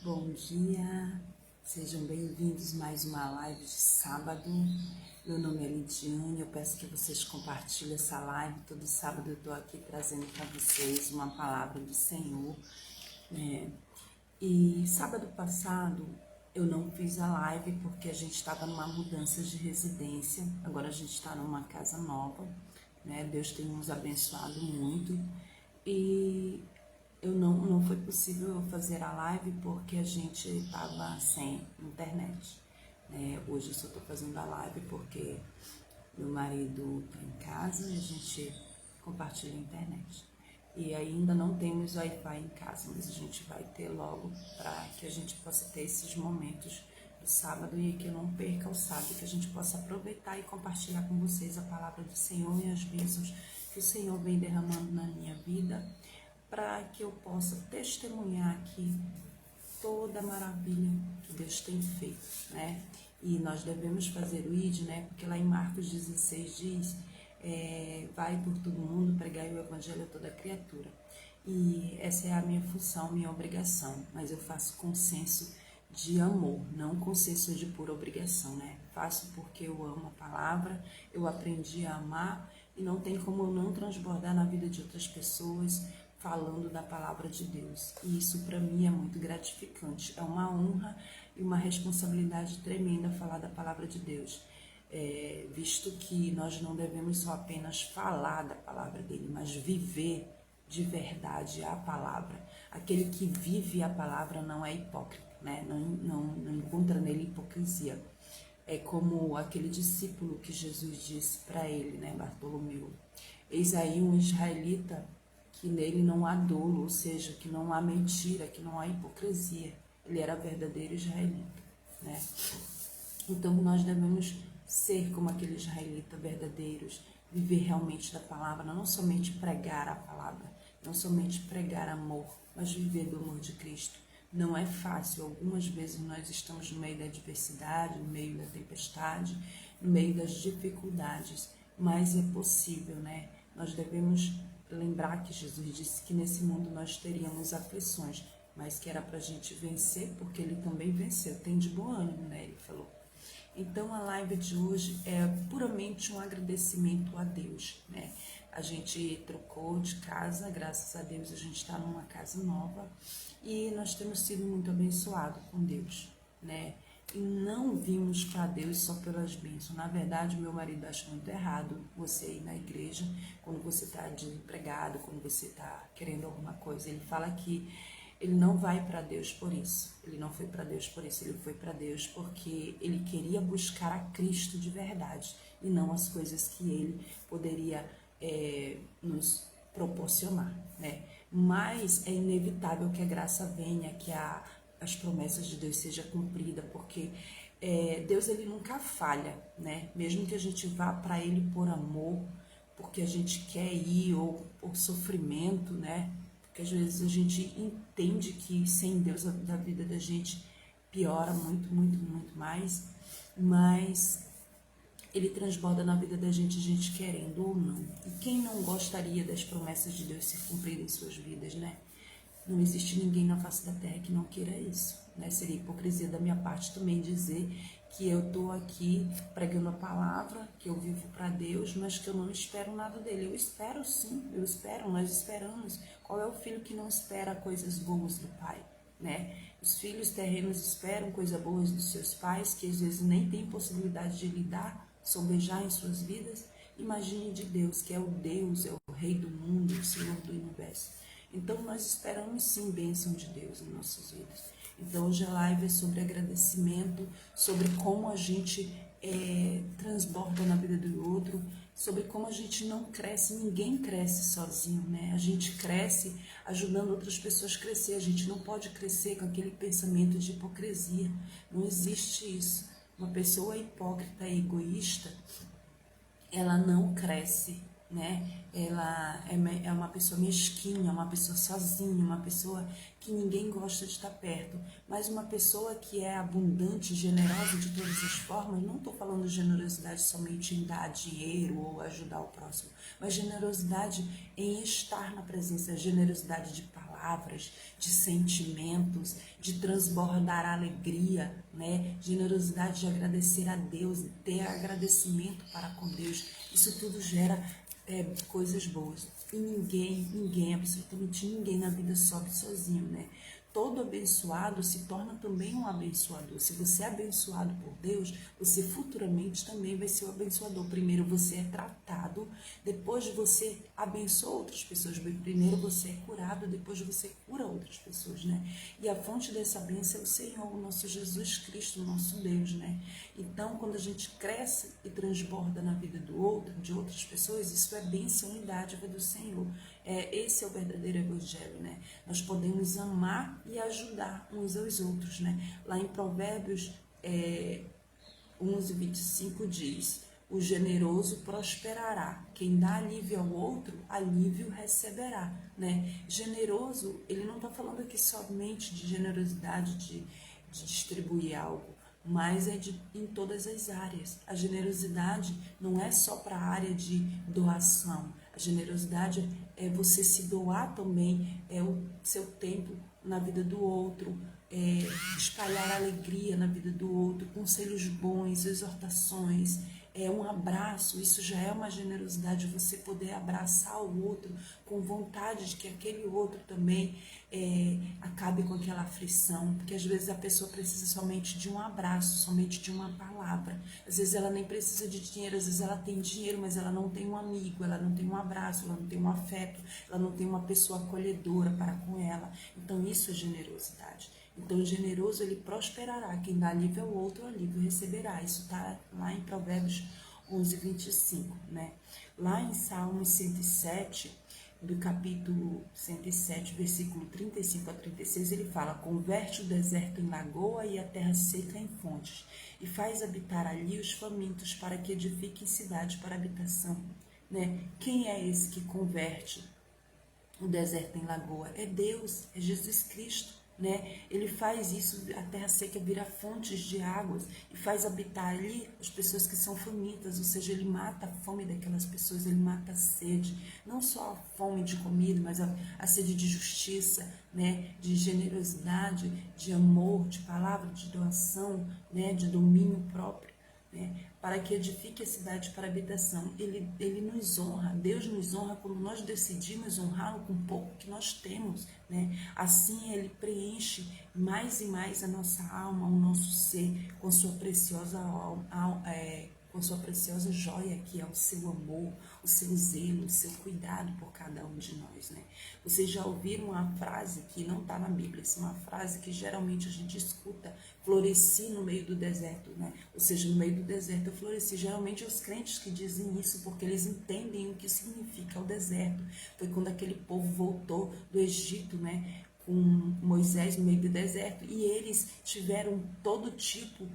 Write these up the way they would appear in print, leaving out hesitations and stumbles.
Bom dia, sejam bem-vindos a mais uma live de sábado. Meu nome é Lidiane, eu peço que vocês compartilhem essa live. Todo sábado eu estou aqui trazendo para vocês uma palavra do Senhor, né? E sábado passado eu não fiz a live porque a gente estava numa mudança de residência. Agora a gente está numa casa nova, né? Deus tem nos abençoado muito e não foi possível eu fazer a live porque a gente estava sem internet, né? Hoje eu só estou fazendo a live porque meu marido está em casa e a gente compartilha a internet. E ainda não temos Wi-Fi em casa, mas a gente vai ter logo para que a gente possa ter esses momentos do sábado e que eu não perca o sábado, que a gente possa aproveitar e compartilhar com vocês a palavra do Senhor e as bênçãos que o Senhor vem derramando na minha vida, para que eu possa testemunhar aqui toda a maravilha que Deus tem feito, né? E nós devemos fazer o ID, né? Porque lá em Marcos 16 diz, vai por todo mundo, pregar o evangelho a toda criatura. E essa é a minha função, minha obrigação, mas eu faço com senso de amor, não com senso de pura obrigação, né? Faço porque eu amo a palavra, eu aprendi a amar e não tem como eu não transbordar na vida de outras pessoas falando da palavra de Deus. E isso para mim é muito gratificante, é uma honra e uma responsabilidade tremenda falar da palavra de Deus. Visto que nós não devemos só apenas falar da palavra dele, mas viver de verdade a palavra. Aquele que vive a palavra não é hipócrita, né? Não encontra nele hipocrisia. É como aquele discípulo que Jesus disse para ele, né, Bartolomeu: eis aí um israelita que nele não há dolo, ou seja, que não há mentira, que não há hipocrisia. Ele era verdadeiro israelita, né? Então nós devemos ser como aquele israelita, verdadeiros, viver realmente da palavra, não somente pregar a palavra, não somente pregar amor, mas viver do amor de Cristo. Não é fácil, algumas vezes nós estamos no meio da adversidade, no meio da tempestade, no meio das dificuldades, mas é possível, né? Nós devemos lembrar que Jesus disse que nesse mundo nós teríamos aflições, mas que era para a gente vencer, porque ele também venceu. Tem de bom ânimo, né? Ele falou. Então a live de hoje é puramente um agradecimento a Deus, né? A gente trocou de casa, graças a Deus a gente está numa casa nova e nós temos sido muito abençoados com Deus, né? E não vimos para Deus só pelas bênçãos. Na verdade, o meu marido acha muito errado você ir na igreja quando você está desempregado, quando você está querendo alguma coisa. Ele fala que ele não vai para Deus por isso. Ele não foi para Deus por isso. Ele foi para Deus porque ele queria buscar a Cristo de verdade e não as coisas que ele poderia nos proporcionar, né? Mas é inevitável que a graça venha, que as promessas de Deus sejam cumpridas, porque Deus ele nunca falha, né? Mesmo que a gente vá para ele por amor, porque a gente quer ir, ou por sofrimento, né? Porque às vezes a gente entende que sem Deus a vida da gente piora muito, muito, muito mais, mas ele transborda na vida da gente querendo ou não. E quem não gostaria das promessas de Deus se cumprirem em suas vidas, né? Não existe ninguém na face da terra que não queira isso, né? Seria hipocrisia da minha parte também dizer que eu estou aqui pregando a palavra, que eu vivo para Deus, mas que eu não espero nada dele. Eu espero sim, eu espero, nós esperamos. Qual é o filho que não espera coisas boas do pai, né? Os filhos terrenos esperam coisas boas dos seus pais, que às vezes nem têm possibilidade de lidar, sobejar em suas vidas. Imagine de Deus, que é o Deus, é o Rei do mundo, o Senhor do universo. Então nós esperamos sim bênção de Deus em nossas vidas. Então hoje a live é sobre agradecimento, sobre como a gente transborda na vida do outro, sobre como a gente não cresce, ninguém cresce sozinho, né? A gente cresce ajudando outras pessoas a crescer, a gente não pode crescer com aquele pensamento de hipocrisia, não existe isso. Uma pessoa hipócrita e egoísta, ela não cresce, né? Ela é uma pessoa mesquinha, uma pessoa sozinha, uma pessoa que ninguém gosta de estar perto. Mas uma pessoa que é abundante, generosa de todas as formas, não estou falando de generosidade somente em dar dinheiro ou ajudar o próximo, mas generosidade em estar na presença, generosidade de palavras, de sentimentos, de transbordar alegria, né? Generosidade de agradecer a Deus, ter agradecimento para com Deus. Isso tudo gera coisas boas. E ninguém, absolutamente ninguém na vida sobe sozinho, né? Todo abençoado se torna também um abençoador. Se você é abençoado por Deus, você futuramente também vai ser o abençoador. Primeiro você é tratado, depois você abençoa outras pessoas. Primeiro você é curado, depois você cura outras pessoas, né? E a fonte dessa bênção é o Senhor, o nosso Jesus Cristo, o nosso Deus, né? Então, quando a gente cresce e transborda na vida do outro, de outras pessoas, isso é bênção e dádiva do Senhor. Esse é o verdadeiro evangelho, né? Nós podemos amar e ajudar uns aos outros, né? Lá em Provérbios 11:25 diz: o generoso prosperará, quem dá alívio ao outro, alívio receberá, né? Generoso, ele não está falando aqui somente de generosidade, de distribuir algo, mas em todas as áreas. A generosidade não é só para a área de doação. A generosidade é você se doar também, é o seu tempo na vida do outro, espalhar alegria na vida do outro, conselhos bons, exortações, um abraço. Isso já é uma generosidade, você poder abraçar o outro com vontade de que aquele outro também acabe com aquela aflição, porque às vezes a pessoa precisa somente de um abraço, somente de uma palavra. Às vezes ela nem precisa de dinheiro, às vezes ela tem dinheiro, mas ela não tem um amigo, ela não tem um abraço, ela não tem um afeto, ela não tem uma pessoa acolhedora para com ela. Então isso é generosidade. Então o generoso, ele prosperará, quem dá alívio ao outro, alívio receberá. Isso está lá em Provérbios 11:25, né? Lá em Salmos 107, do capítulo 107, versículo 35 a 36, ele fala: converte o deserto em lagoa e a terra seca em fontes, e faz habitar ali os famintos, para que edifiquem cidades para habitação, né? Quem é esse que converte o deserto em lagoa? É Deus, é Jesus Cristo, né? Ele faz isso, a terra seca vira fontes de águas e faz habitar ali as pessoas que são famintas, ou seja, ele mata a fome daquelas pessoas, ele mata a sede, não só a fome de comida, mas a sede de justiça, né? De generosidade, de amor, de palavra, de doação, né? De domínio próprio, né? Para que edifique a cidade para habitação. Ele nos honra, Deus nos honra quando nós decidimos honrá-lo com o pouco que nós temos, né? Assim ele preenche mais e mais a nossa alma, o nosso ser, com sua preciosa com sua preciosa joia, que é o seu amor, o seu zelo, o seu cuidado por cada um de nós, né? Vocês já ouviram uma frase que não está na Bíblia, essa é uma frase que geralmente a gente escuta: floresci no meio do deserto, né? Ou seja, no meio do deserto eu floresci. Geralmente os crentes que dizem isso porque eles entendem o que significa o deserto. Foi quando aquele povo voltou do Egito, né? Com Moisés no meio do deserto, e eles tiveram todo tipo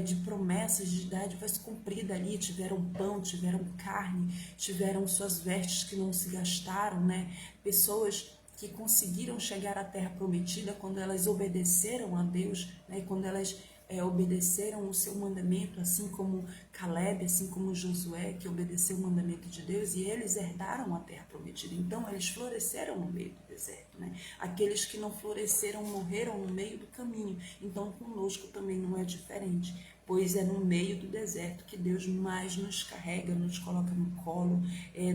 de promessas, de dádivas cumpridas ali, tiveram pão, tiveram carne, tiveram suas vestes que não se gastaram, né? Pessoas que conseguiram chegar à terra prometida quando elas obedeceram a Deus, né? Quando elas obedeceram o seu mandamento, assim como Caleb, assim como Josué, que obedeceu o mandamento de Deus, e eles herdaram a terra prometida. Então eles floresceram no meio do deserto, né? Aqueles que não floresceram morreram no meio do caminho. Então conosco também não é diferente, pois é no meio do deserto que Deus mais nos carrega, nos coloca no colo,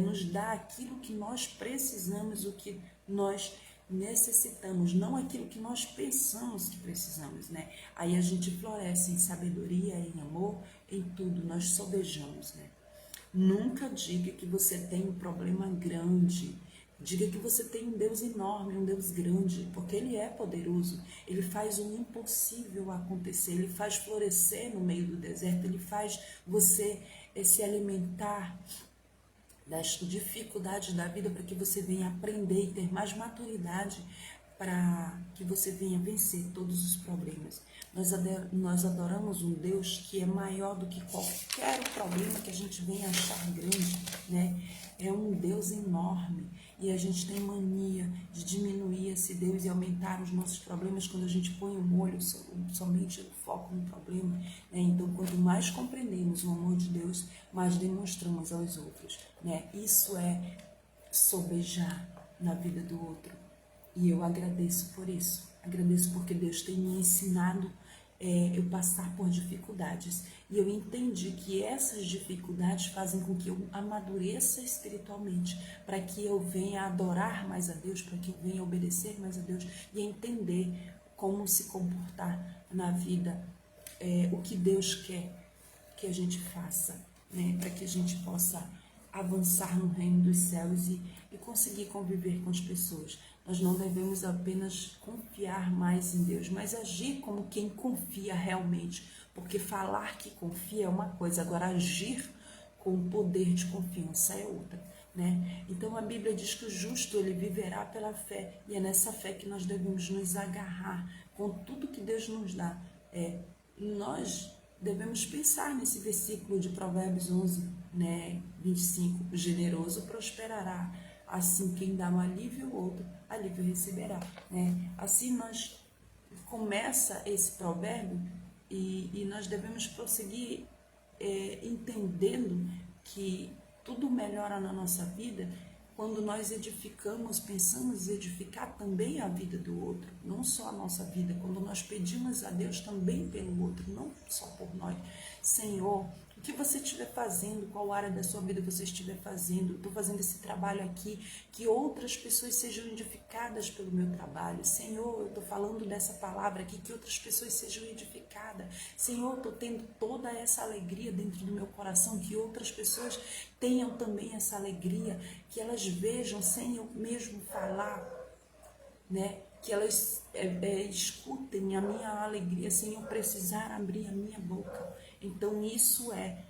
nos dá aquilo que nós precisamos, o que nós necessitamos, não aquilo que nós pensamos que precisamos, né? Aí a gente floresce em sabedoria, em amor, em tudo, nós sobejamos, né? Nunca diga que você tem um problema grande. Diga que você tem um Deus enorme, um Deus grande, porque Ele é poderoso. Ele faz o impossível acontecer, Ele faz florescer no meio do deserto, Ele faz você se alimentar das dificuldades da vida para que você venha aprender e ter mais maturidade para que você venha vencer todos os problemas. Nós adoramos um Deus que é maior do que qualquer problema que a gente venha achar grande, né? É um Deus enorme e a gente tem mania de diminuir esse Deus e aumentar os nossos problemas quando a gente põe o olho somente o foco no problema, né? Então, quanto mais compreendemos o amor de Deus, mais demonstramos aos outros, né? Isso é sobejar na vida do outro. E eu agradeço por isso. Agradeço porque Deus tem me ensinado eu passar por dificuldades. E eu entendi que essas dificuldades fazem com que eu amadureça espiritualmente, para que eu venha adorar mais a Deus, para que eu venha obedecer mais a Deus e entender como se comportar na vida, o que Deus quer que a gente faça, né? Para que a gente possa avançar no reino dos céus e conseguir conviver com as pessoas. Nós não devemos apenas confiar mais em Deus, mas agir como quem confia realmente, porque falar que confia é uma coisa, agora agir com o poder de confiança é outra, né? Então a Bíblia diz que o justo ele viverá pela fé, e é nessa fé que nós devemos nos agarrar com tudo que Deus nos dá. Nós devemos pensar nesse versículo de Provérbios 11, né, 25, o generoso prosperará, assim quem dá um alívio ao outro, alívio receberá, né? Assim nós começa esse provérbio e nós devemos prosseguir entendendo que tudo melhora na nossa vida quando nós edificamos, pensamos em edificar também a vida do outro, não só a nossa vida, quando nós pedimos a Deus também pelo outro, não só por nós. Senhor, o que você estiver fazendo, qual área da sua vida você estiver fazendo, estou fazendo esse trabalho aqui, que outras pessoas sejam edificadas pelo meu trabalho. Senhor, eu estou falando dessa palavra aqui, que outras pessoas sejam edificadas. Senhor, estou tendo toda essa alegria dentro do meu coração, que outras pessoas tenham também essa alegria, que elas vejam sem eu mesmo falar, né? Que elas escutem a minha alegria sem eu precisar abrir a minha boca. Então isso é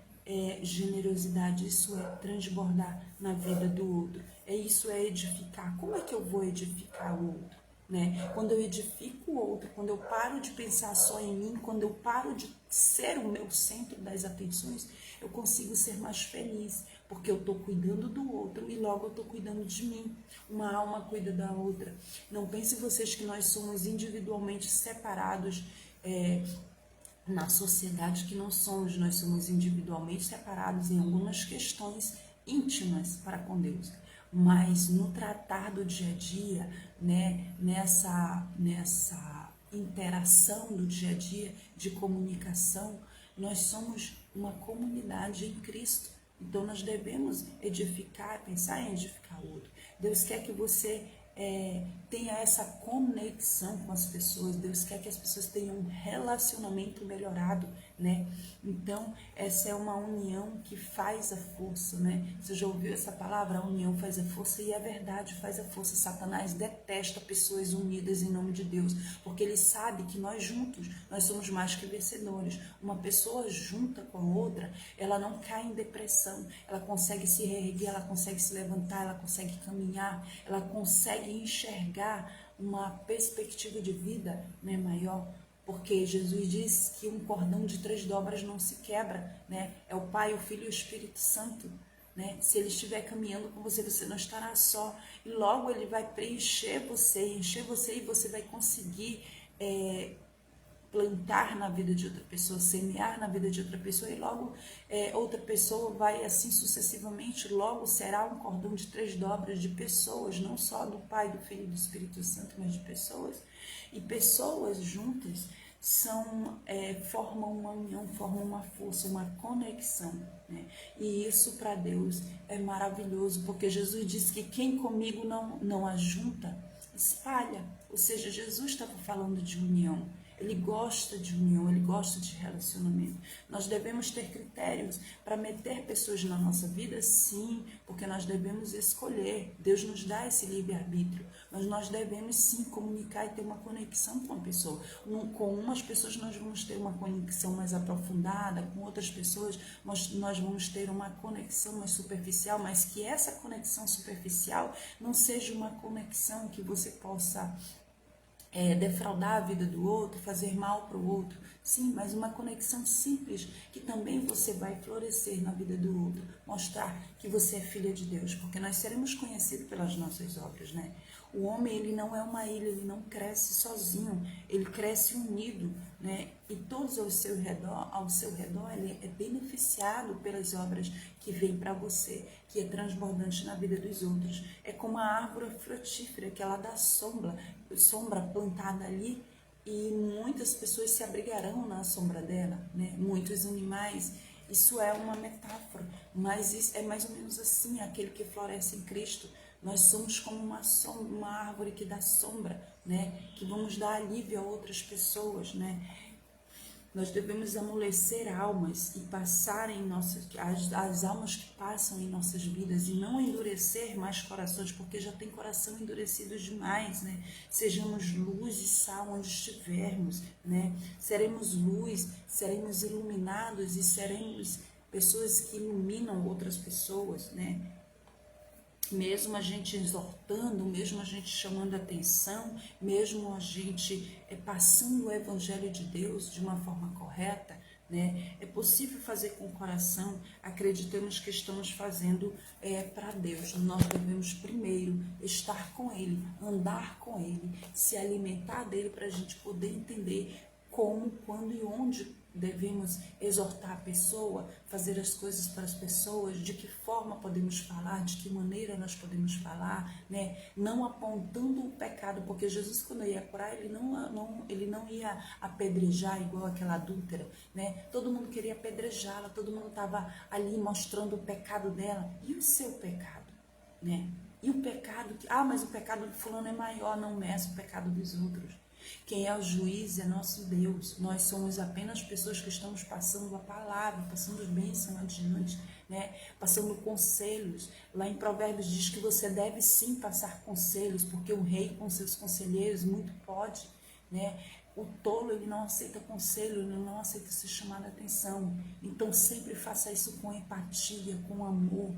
generosidade, isso é transbordar na vida do outro, isso é edificar. Como é que eu vou edificar o outro, né? Quando eu edifico o outro, quando eu paro de pensar só em mim, quando eu paro de ser o meu centro das atenções, eu consigo ser mais feliz, porque eu estou cuidando do outro e logo eu estou cuidando de mim. Uma alma cuida da outra. Não pensem vocês que nós somos individualmente separados na sociedade, que não somos. Nós somos individualmente separados em algumas questões íntimas para com Deus. Mas no tratar do dia a dia, né, nessa interação do dia a dia de comunicação, nós somos uma comunidade em Cristo. Então nós devemos edificar, pensar em edificar o outro. Deus quer que você tenha essa conexão com as pessoas. Deus quer que as pessoas tenham um relacionamento melhorado, né? Então essa é uma união que faz a força, né? Você já ouviu essa palavra? A união faz a força, e é verdade, faz a força. Satanás detesta pessoas unidas em nome de Deus, porque ele sabe que nós juntos, nós somos mais que vencedores. Uma pessoa junta com a outra, ela não cai em depressão, ela consegue se reerguer, ela consegue se levantar, ela consegue caminhar, ela consegue enxergar uma perspectiva de vida, né, maior, porque Jesus disse que um cordão de 3 dobras não se quebra, né? É o Pai, o Filho e o Espírito Santo, né? Se ele estiver caminhando com você, você não estará só, e logo ele vai preencher você, encher você, e você vai conseguir plantar na vida de outra pessoa, semear na vida de outra pessoa, e logo outra pessoa vai assim sucessivamente, logo será um cordão de 3 dobras de pessoas, não só do Pai, do Filho e do Espírito Santo, mas de pessoas, e pessoas juntas formam uma união, formam uma força, uma conexão, né? E isso para Deus é maravilhoso, porque Jesus disse que quem comigo não ajunta, espalha. Ou seja, Jesus estava falando de união. Ele gosta de união, ele gosta de relacionamento. Nós devemos ter critérios para meter pessoas na nossa vida, sim, porque nós devemos escolher. Deus nos dá esse livre-arbítrio, mas nós devemos sim comunicar e ter uma conexão com a pessoa. Com umas pessoas nós vamos ter uma conexão mais aprofundada, com outras pessoas nós vamos ter uma conexão mais superficial, mas que essa conexão superficial não seja uma conexão que você possa defraudar a vida do outro, fazer mal para o outro. Sim, mas uma conexão simples que também você vai florescer na vida do outro. Mostrar que você é filha de Deus, porque nós seremos conhecidos pelas nossas obras, né? O homem, ele não é uma ilha, ele não cresce sozinho, ele cresce unido, né? E todos ao seu redor, ele é beneficiado pelas obras que vêm para você, que é transbordante na vida dos outros. É como a árvore frutífera, que ela dá sombra plantada ali, e muitas pessoas se abrigarão na sombra dela, né? Muitos animais. Isso é uma metáfora, mas isso é mais ou menos assim, aquele que floresce em Cristo. Nós somos como uma árvore que dá sombra, né? Que vamos dar alívio a outras pessoas, né? Nós devemos amolecer almas e passar em as almas que passam em nossas vidas, e não endurecer mais corações, porque já tem coração endurecido demais, né? Sejamos luz e sal onde estivermos, né? Seremos luz, seremos iluminados e seremos pessoas que iluminam outras pessoas, né? Mesmo a gente exortando, mesmo a gente chamando atenção, mesmo a gente passando o Evangelho de Deus de uma forma correta, né? É possível fazer com o coração. Acreditamos que estamos fazendo para Deus. Nós devemos primeiro estar com Ele, andar com Ele, se alimentar dele, para a gente poder entender como, quando e onde devemos exortar a pessoa, fazer as coisas para as pessoas, de que forma podemos falar, de que maneira nós podemos falar, né? Não apontando o pecado, porque Jesus, quando ia curar, ele não ia apedrejar igual aquela adúltera, né? Todo mundo queria apedrejá-la, todo mundo estava ali mostrando o pecado dela. E o seu pecado, né? E o pecado, mas o pecado do fulano é maior, não meça o pecado dos outros. Quem é o juiz é nosso Deus. Nós somos apenas pessoas que estamos passando a palavra, passando bênção adiante, né? Passando conselhos. Lá em Provérbios diz que você deve sim passar conselhos, porque o rei com seus conselheiros muito pode, né? O tolo, ele não aceita conselho, ele não aceita ser chamado a atenção. Então sempre faça isso com empatia, com amor,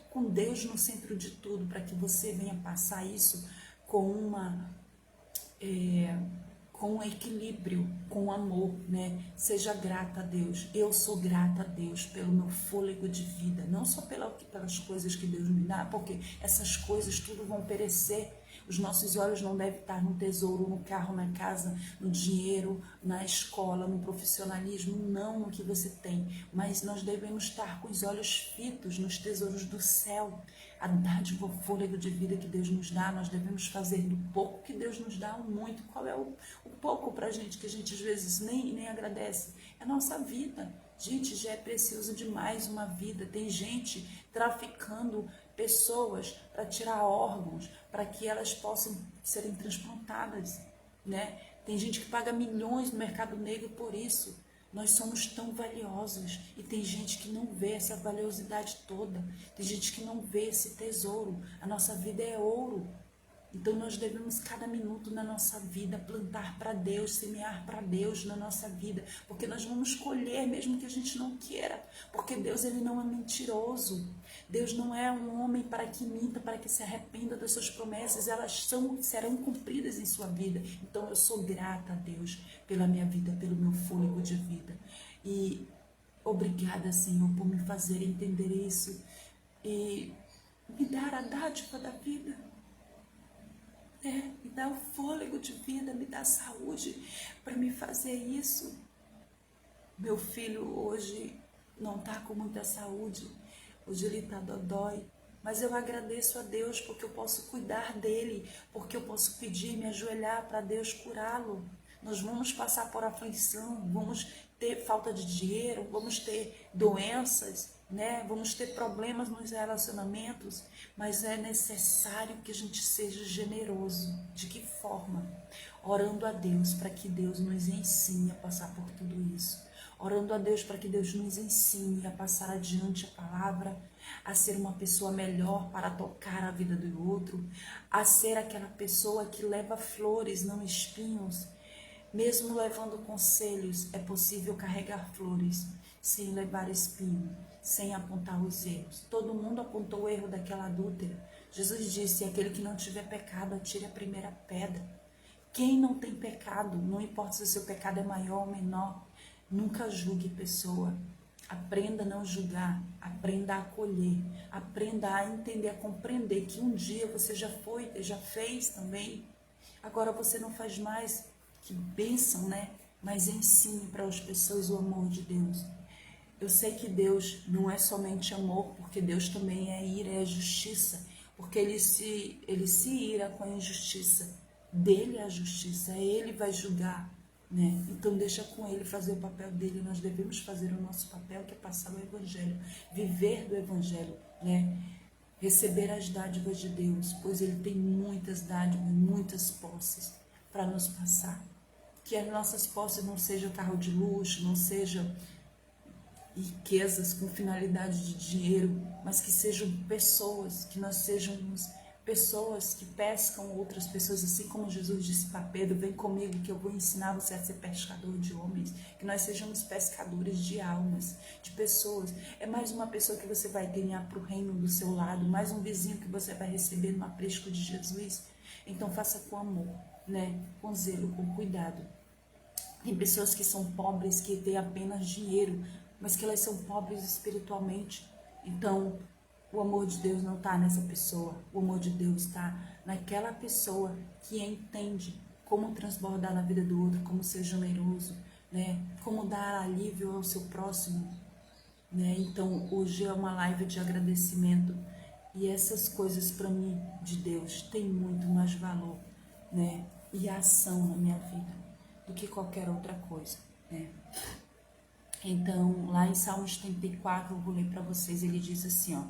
com Deus no centro de tudo, para que você venha passar isso com com equilíbrio, com amor, né? Seja grata a Deus. Eu sou grata a Deus pelo meu fôlego de vida, não só pelas coisas que Deus me dá, porque essas coisas tudo vão perecer. Os nossos olhos não devem estar no tesouro, no carro, na casa, no dinheiro, na escola, no profissionalismo, não no que você tem. Mas nós devemos estar com os olhos fitos nos tesouros do céu. A dádiva, o fôlego de vida que Deus nos dá, nós devemos fazer do pouco que Deus nos dá o muito. Qual é o pouco para a gente, que a gente às vezes nem agradece? É a nossa vida. Gente, já é precioso demais uma vida. Tem gente traficando pessoas para tirar órgãos, para que elas possam serem transplantadas, né? Tem gente que paga milhões no mercado negro por isso. Nós somos tão valiosos, e tem gente que não vê essa valiosidade toda. Tem gente que não vê esse tesouro. A nossa vida é ouro. Então nós devemos cada minuto na nossa vida plantar para Deus, semear para Deus na nossa vida, porque nós vamos colher mesmo que a gente não queira, porque Deus, ele não é mentiroso. Deus não é um homem para que minta, para que se arrependa das suas promessas. Elas serão cumpridas em sua vida. Então eu sou grata a Deus pela minha vida, pelo meu fôlego de vida, e obrigada, Senhor, por me fazer entender isso e me dar a dádiva da vida. Me dá o fôlego de vida, me dá saúde para me fazer isso. Meu filho hoje não está com muita saúde, hoje ele está dodói, mas eu agradeço a Deus porque eu posso cuidar dele, porque eu posso pedir, me ajoelhar para Deus curá-lo. Nós vamos passar por aflição, vamos ter falta de dinheiro, vamos ter doenças, né? Vamos ter problemas nos relacionamentos, mas é necessário que a gente seja generoso. De que forma? Orando a Deus para que Deus nos ensine a passar por tudo isso. Orando a Deus para que Deus nos ensine a passar adiante a palavra, a ser uma pessoa melhor para tocar a vida do outro, a ser aquela pessoa que leva flores, não espinhos. Mesmo levando conselhos, é possível carregar flores sem levar espinho, sem apontar os erros. Todo mundo apontou o erro daquela adúltera. Jesus disse: aquele que não tiver pecado, atire a primeira pedra. Quem não tem pecado, não importa se o seu pecado é maior ou menor, nunca julgue pessoa. Aprenda a não julgar, aprenda a acolher, aprenda a entender, a compreender que um dia você já foi, já fez também. Agora você não faz mais, que bênção, né? Mas ensine para as pessoas o amor de Deus. Eu sei que Deus não é somente amor, porque Deus também é ira, é justiça, porque Ele se ira com a injustiça. Dele é a justiça, Ele vai julgar, né? Então deixa com Ele fazer o papel dele. Nós devemos fazer o nosso papel, que é passar o Evangelho, viver do Evangelho, né? Receber as dádivas de Deus, pois Ele tem muitas dádivas, muitas posses para nos passar. Que as nossas posses não sejam carro de luxo, não sejam riquezas com finalidade de dinheiro, mas que sejam pessoas, que nós sejamos pessoas que pescam outras pessoas, assim como Jesus disse para Pedro: vem comigo que eu vou ensinar você a ser pescador de homens. Que nós sejamos pescadores de almas, de pessoas. É mais uma pessoa que você vai ganhar para o reino do seu lado, mais um vizinho que você vai receber no aprisco de Jesus. Então faça com amor, né? Com zelo, com cuidado. Tem pessoas que são pobres, que têm apenas dinheiro, mas que elas são pobres espiritualmente. Então, o amor de Deus não está nessa pessoa. O amor de Deus está naquela pessoa que entende como transbordar na vida do outro, como ser generoso, né? Como dar alívio ao seu próximo, né? Então, hoje é uma live de agradecimento. E essas coisas para mim, de Deus, têm muito mais valor, né? E ação na minha vida do que qualquer outra coisa, né? Então, lá em Salmos 34, eu vou ler para vocês, ele diz assim, ó: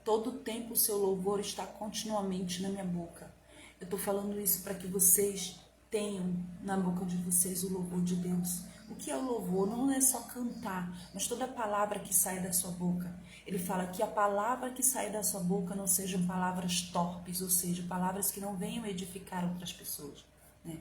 todo tempo o seu louvor está continuamente na minha boca. Eu estou falando isso para que vocês tenham na boca de vocês o louvor de Deus. O que é o louvor? Não é só cantar, mas toda palavra que sai da sua boca. Ele fala que a palavra que sai da sua boca não sejam palavras torpes, ou seja, palavras que não venham edificar outras pessoas, né?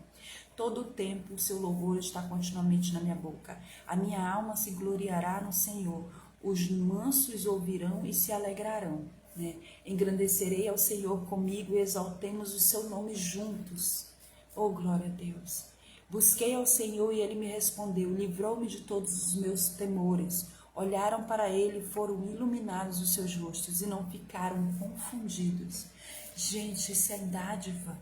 Todo o tempo o seu louvor está continuamente na minha boca. A minha alma se gloriará no Senhor. Os mansos ouvirão e se alegrarão, né? Engrandecerei ao Senhor comigo e exaltemos o seu nome juntos. Oh, glória a Deus! Busquei ao Senhor e Ele me respondeu, livrou-me de todos os meus temores. Olharam para Ele e foram iluminados os seus rostos e não ficaram confundidos. Gente, isso é dádiva,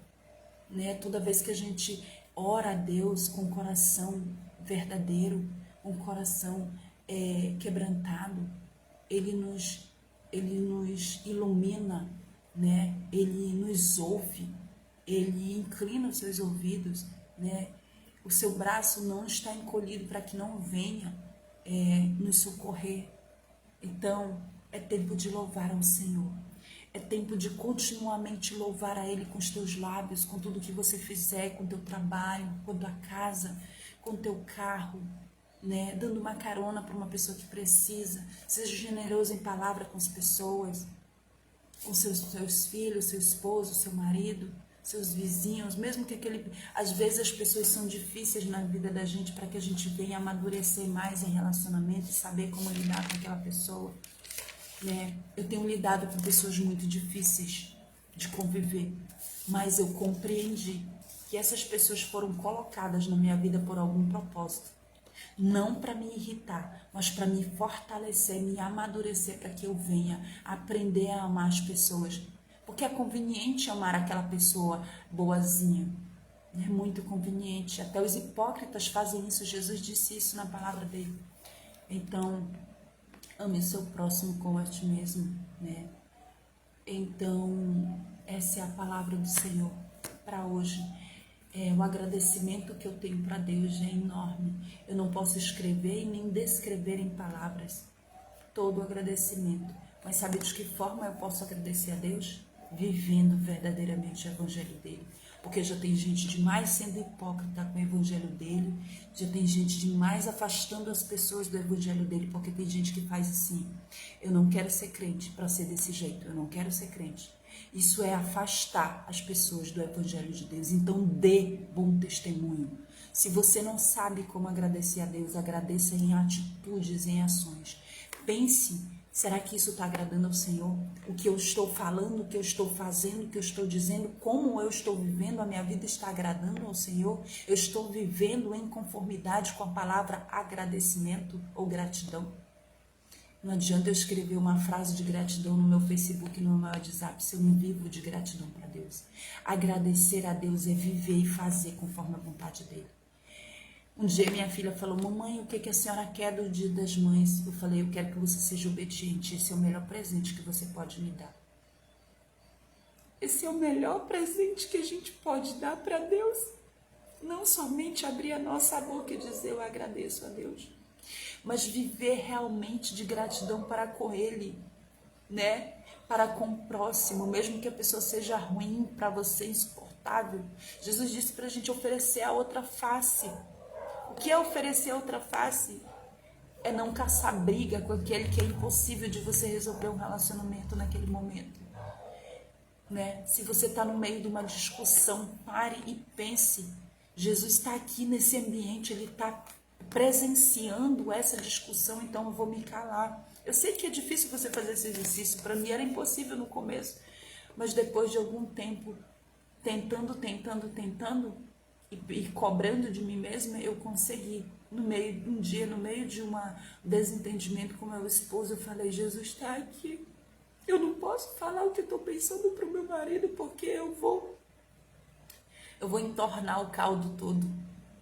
né? Toda vez que a gente ora a Deus com o coração verdadeiro, com o coração quebrantado, Ele nos ilumina, né? Ele nos ouve, Ele inclina os seus ouvidos, né? O seu braço não está encolhido para que não venha nos socorrer. Então, é tempo de louvar ao Senhor. É tempo de continuamente louvar a Ele com os teus lábios, com tudo que você fizer, com o teu trabalho, com a tua casa, com o teu carro, né? Dando uma carona para uma pessoa que precisa. Seja generoso em palavra com as pessoas, com seus filhos, seu esposo, seu marido, seus vizinhos, mesmo que às vezes as pessoas são difíceis na vida da gente, para que a gente venha amadurecer mais em relacionamento e saber como lidar com aquela pessoa, né? Eu tenho lidado com pessoas muito difíceis de conviver, mas eu compreendi que essas pessoas foram colocadas na minha vida por algum propósito, não para me irritar, mas para me fortalecer, me amadurecer, para que eu venha aprender a amar as pessoas, porque é conveniente amar aquela pessoa boazinha, é muito conveniente, até os hipócritas fazem isso, Jesus disse isso na palavra dele. Então, ame o seu próximo como a ti mesmo, né? Então, essa é a palavra do Senhor para hoje. O agradecimento que eu tenho para Deus é enorme. Eu não posso escrever e nem descrever em palavras todo o agradecimento. Mas sabe de que forma eu posso agradecer a Deus? Vivendo verdadeiramente o evangelho dele. Porque já tem gente demais sendo hipócrita com o evangelho dele, já tem gente demais afastando as pessoas do evangelho dele, porque tem gente que faz assim: eu não quero ser crente para ser desse jeito, eu não quero ser crente. Isso é afastar as pessoas do evangelho de Deus. Então dê bom testemunho. Se você não sabe como agradecer a Deus, agradeça em atitudes, em ações. Pense, Será que isso está agradando ao Senhor? O que eu estou falando, o que eu estou fazendo, o que eu estou dizendo, como eu estou vivendo, a minha vida está agradando ao Senhor? Eu estou vivendo em conformidade com a palavra agradecimento ou gratidão? Não adianta eu escrever uma frase de gratidão no meu Facebook e no meu WhatsApp se eu não vivo de gratidão para Deus. Agradecer a Deus é viver e fazer conforme a vontade dele. Um dia minha filha falou: mamãe, o que a senhora quer do Dia das Mães? Eu falei: eu quero que você seja obediente, esse é o melhor presente que você pode me dar. Esse é o melhor presente que a gente pode dar para Deus. Não somente abrir a nossa boca e dizer eu agradeço a Deus, mas viver realmente de gratidão para com Ele, né? Para com o próximo, mesmo que a pessoa seja ruim para você, insuportável. Jesus disse para a gente oferecer a outra face. O que é oferecer a outra face? É não caçar briga com aquele que é impossível de você resolver um relacionamento naquele momento, né? Se você está no meio de uma discussão, pare e pense. Jesus está aqui nesse ambiente, Ele está presenciando essa discussão, então eu vou me calar. Eu sei que é difícil você fazer esse exercício, para mim era impossível no começo, mas depois de algum tempo, tentando, e cobrando de mim mesma, eu consegui. Um dia, no meio de um desentendimento com meu esposo, eu falei: Jesus está aqui. Eu não posso falar o que estou pensando para o meu marido, porque eu vou entornar o caldo todo.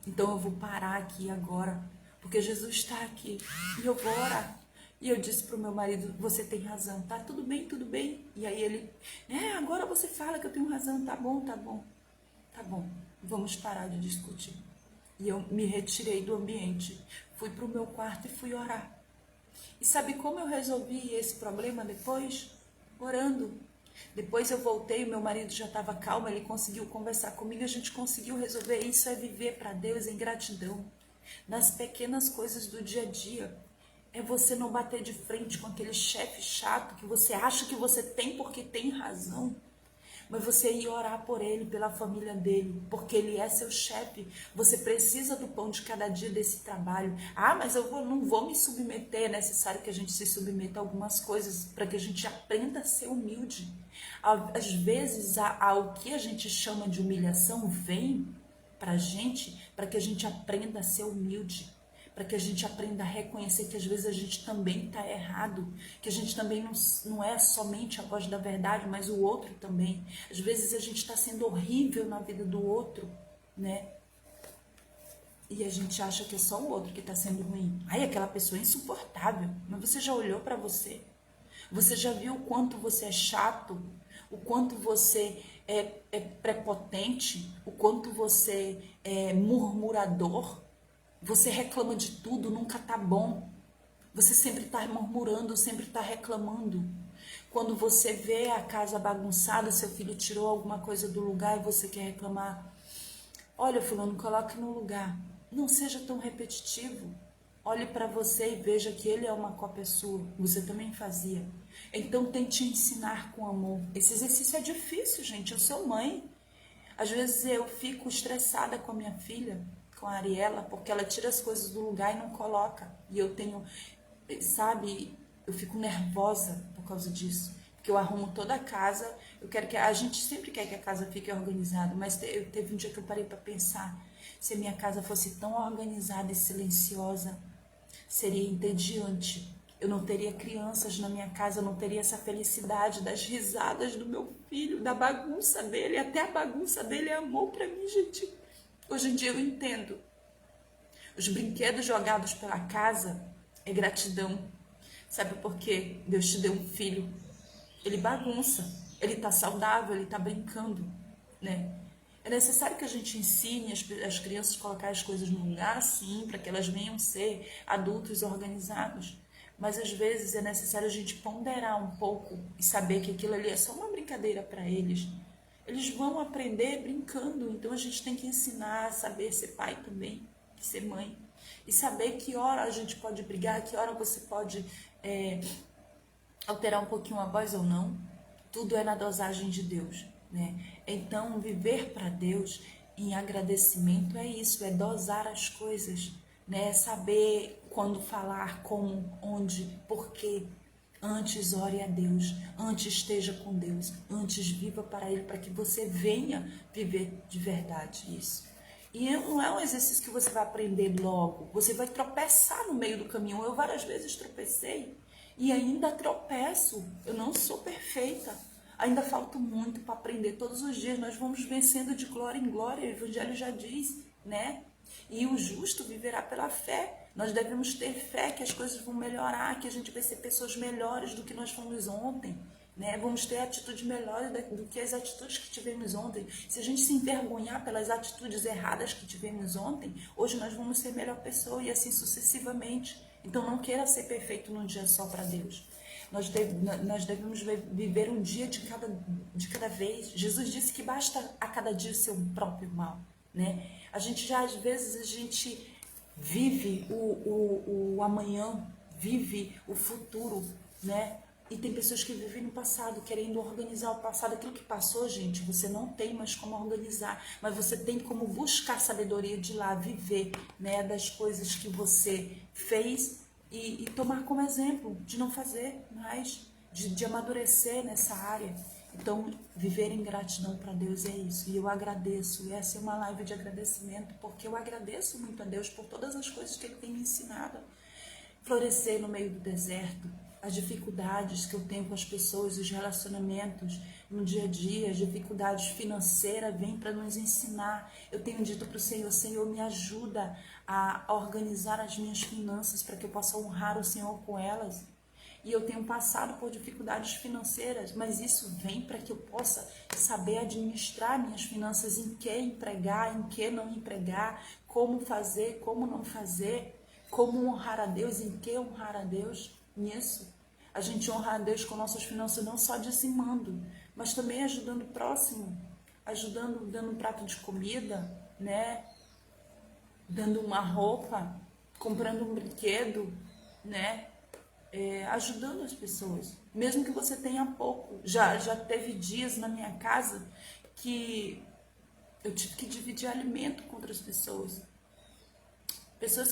Então eu vou parar aqui agora, porque Jesus está aqui e eu vou orar. E eu disse para o meu marido: você tem razão, tá tudo bem, tudo bem. E aí ele: agora você fala que eu tenho razão, tá bom, vamos parar de discutir. E eu me retirei do ambiente, fui para o meu quarto e fui orar. E sabe como eu resolvi esse problema depois? Orando. Depois eu voltei, o meu marido já estava calmo, ele conseguiu conversar comigo, a gente conseguiu resolver. Isso é viver para Deus em gratidão, nas pequenas coisas do dia a dia. É você não bater de frente com aquele chefe chato que você acha que você tem porque tem razão, mas você ir orar por ele, pela família dele, porque ele é seu chefe. Você precisa do pão de cada dia desse trabalho. Mas não vou me submeter. É necessário que a gente se submeta a algumas coisas para que a gente aprenda a ser humilde. Às vezes, o que a gente chama de humilhação vem para a gente, para que a gente aprenda a ser humilde, para que a gente aprenda a reconhecer que às vezes a gente também está errado, que a gente também não é somente a voz da verdade, mas o outro também. Às vezes a gente está sendo horrível na vida do outro, né? E a gente acha que é só o outro que está sendo ruim. Aquela pessoa é insuportável. Mas você já olhou para você? Você já viu o quanto você é chato? O quanto você é prepotente? O quanto você é murmurador? Você reclama de tudo, nunca tá bom. Você sempre está murmurando, sempre está reclamando. Quando você vê a casa bagunçada, seu filho tirou alguma coisa do lugar e você quer reclamar: olha, fulano, coloque no lugar. Não seja tão repetitivo. Olhe para você e veja que ele é uma cópia sua. Você também fazia. Então tente ensinar com amor. Esse exercício é difícil, gente. Eu sou mãe. Às vezes eu fico estressada com a minha filha, com a Ariela, porque ela tira as coisas do lugar e não coloca. E eu tenho, sabe, eu fico nervosa por causa disso. Porque eu arrumo toda a casa, a gente sempre quer que a casa fique organizada, mas teve um dia que eu parei para pensar: se a minha casa fosse tão organizada e silenciosa, seria entediante. Eu não teria crianças na minha casa, eu não teria essa felicidade das risadas do meu filho, da bagunça dele. Até a bagunça dele é amor para mim, gente. Hoje em dia eu entendo. Os brinquedos jogados pela casa é gratidão. Sabe por quê? Deus te deu um filho. Ele bagunça, ele tá saudável, ele tá brincando, né? É necessário que a gente ensine as crianças a colocar as coisas no lugar, sim, para que elas venham ser adultos organizados. Mas às vezes é necessário a gente ponderar um pouco e saber que aquilo ali é só uma brincadeira para eles. Eles vão aprender brincando, então a gente tem que ensinar a saber ser pai também, ser mãe. E saber que hora a gente pode brigar, que hora você pode alterar um pouquinho a voz ou não. Tudo é na dosagem de Deus, né? Então, viver para Deus em agradecimento é isso, é dosar as coisas, né? Saber quando falar, como, onde, por quê. Antes ore a Deus, antes esteja com Deus, antes viva para Ele, para que você venha viver de verdade isso. E não é um exercício que você vai aprender logo, você vai tropeçar no meio do caminho. Eu várias vezes tropecei e ainda tropeço, eu não sou perfeita, ainda falta muito para aprender. Todos os dias nós vamos vencendo de glória em glória, o Evangelho já diz, né? E o justo viverá pela fé. Nós devemos ter fé que as coisas vão melhorar, que a gente vai ser pessoas melhores do que nós fomos ontem, né? Vamos ter atitudes melhores do que as atitudes que tivemos ontem. Se a gente se envergonhar pelas atitudes erradas que tivemos ontem, hoje nós vamos ser melhor pessoa e assim sucessivamente. Então não queira ser perfeito num dia só para Deus. Nós devemos viver um dia de cada vez. Jesus disse que basta a cada dia o seu próprio mal, né? Às vezes a gente vive o amanhã, vive o futuro, né? E tem pessoas que vivem no passado, querendo organizar o passado. Aquilo que passou, gente, você não tem mais como organizar, mas você tem como buscar sabedoria de lá, viver, né, das coisas que você fez e tomar como exemplo de não fazer mais, de amadurecer nessa área. Então, viver em gratidão para Deus é isso. E eu agradeço. Essa é uma live de agradecimento, porque eu agradeço muito a Deus por todas as coisas que Ele tem me ensinado. Florescer no meio do deserto, as dificuldades que eu tenho com as pessoas, os relacionamentos no dia a dia, as dificuldades financeiras vêm para nos ensinar. Eu tenho dito para o Senhor, Senhor, me ajuda a organizar as minhas finanças para que eu possa honrar o Senhor com elas. E eu tenho passado por dificuldades financeiras, mas isso vem para que eu possa saber administrar minhas finanças, em que empregar, em que não empregar, como fazer, como não fazer, como honrar a Deus, em que honrar a Deus. Nisso, a gente honra a Deus com nossas finanças não só dizimando, mas também ajudando o próximo, ajudando, dando um prato de comida, né? Dando uma roupa, comprando um brinquedo, né? Ajudando as pessoas, mesmo que você tenha pouco. Já teve dias na minha casa que eu tive que dividir alimento com outras pessoas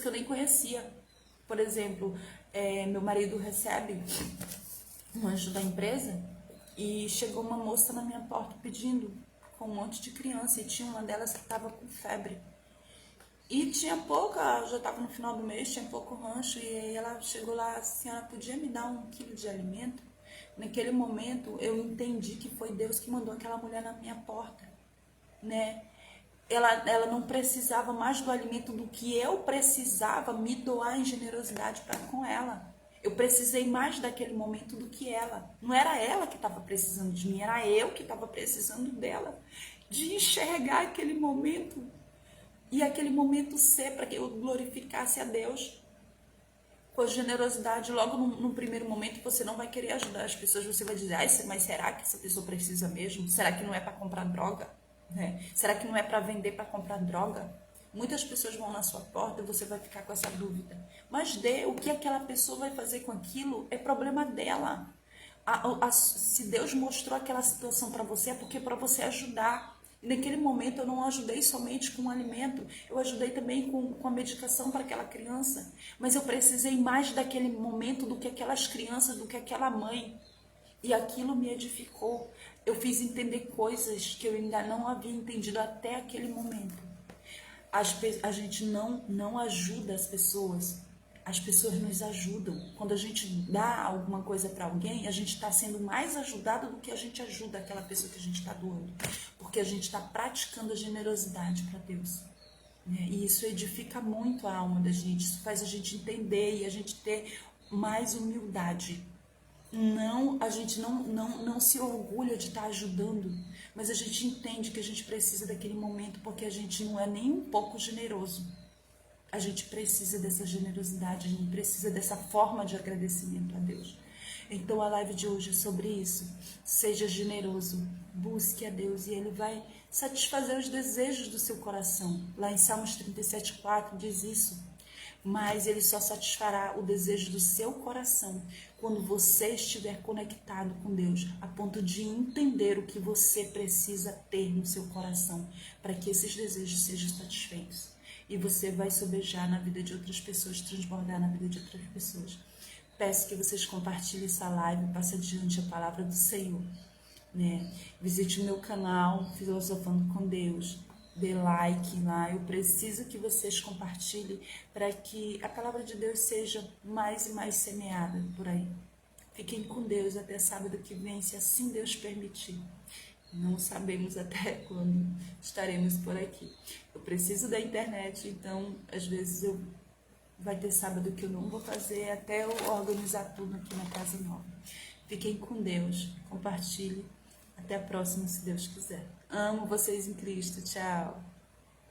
que eu nem conhecia. Por exemplo, meu marido recebe um anjo da empresa e chegou uma moça na minha porta pedindo, com um monte de criança, e tinha uma delas que estava com febre. E tinha pouca, já estava no final do mês, tinha pouco rancho, e aí ela chegou lá, a senhora podia me dar 1 quilo de alimento? Naquele momento eu entendi que foi Deus que mandou aquela mulher na minha porta, né? Ela não precisava mais do alimento do que eu precisava me doar em generosidade para com ela. Eu precisei mais daquele momento do que ela. Não era ela que estava precisando de mim, era eu que estava precisando dela. De enxergar aquele momento e aquele momento ser para que eu glorificasse a Deus com generosidade. Logo no primeiro momento você não vai querer ajudar as pessoas, você vai dizer, mas será que essa pessoa precisa mesmo? Será que não é para comprar droga? Será que não é para vender, para comprar droga? Muitas pessoas vão na sua porta e você vai ficar com essa dúvida. Mas o que aquela pessoa vai fazer com aquilo é problema dela. Se Deus mostrou aquela situação para você, é porque é para você ajudar. E naquele momento eu não ajudei somente com o alimento, eu ajudei também com a medicação para aquela criança. Mas eu precisei mais daquele momento do que aquelas crianças, do que aquela mãe. E aquilo me edificou. Eu fiz entender coisas que eu ainda não havia entendido até aquele momento. A gente não ajuda as pessoas nos ajudam. Quando a gente dá alguma coisa para alguém, a gente está sendo mais ajudado do que a gente ajuda aquela pessoa que a gente está doando, porque a gente está praticando a generosidade para Deus, né? E isso edifica muito a alma da gente, isso faz a gente entender e a gente ter mais humildade. A gente não se orgulha de estar ajudando, mas a gente entende que a gente precisa daquele momento, porque a gente não é nem um pouco generoso. A gente precisa dessa generosidade, a gente precisa dessa forma de agradecimento a Deus. Então a live de hoje é sobre isso. Seja generoso, busque a Deus e Ele vai satisfazer os desejos do seu coração. Lá em Salmos 37:4 diz isso. Mas Ele só satisfará o desejo do seu coração quando você estiver conectado com Deus, a ponto de entender o que você precisa ter no seu coração para que esses desejos sejam satisfeitos. E você vai sobejar na vida de outras pessoas, transbordar na vida de outras pessoas. Peço que vocês compartilhem essa live, passe adiante a palavra do Senhor, né? Visite o meu canal Filosofando com Deus, dê like lá. Eu preciso que vocês compartilhem para que a palavra de Deus seja mais e mais semeada por aí. Fiquem com Deus até sábado que vem, se assim Deus permitir. Não sabemos até quando estaremos por aqui. Eu preciso da internet, então às vezes vai ter sábado que eu não vou fazer até eu organizar tudo aqui na casa nova. Fiquem com Deus, compartilhe. Até a próxima, se Deus quiser. Amo vocês em Cristo. Tchau.